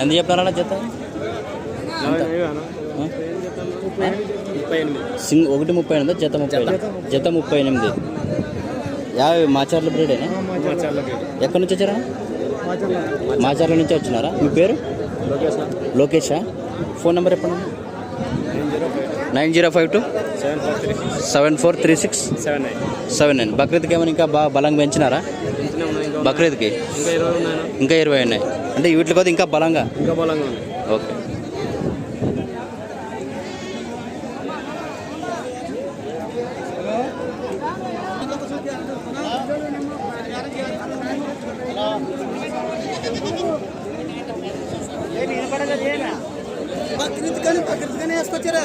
ఎంత చెప్తారా జత? ఒకటి 38, జత 30. జత 38. యాభై మాచర్ల బ్రీడేనా? ఎక్కడి నుంచి వచ్చారా? మాచర్ల నుంచి వచ్చినారా? మీ పేరు? లోకేషా? ఫోన్ నెంబర్ చెప్పండి. 9052743679. బక్రీద్కి ఏమైనా ఇంకా బాగా బలంగా పెంచినారా? బక్రీద్కి ఇంకా 20 ఉన్నాయి. అంటే వీటికి కొద్ది ఇంకా బలంగా ఓకే. బక్రీద్ కానీ వేసుకొచ్చారా?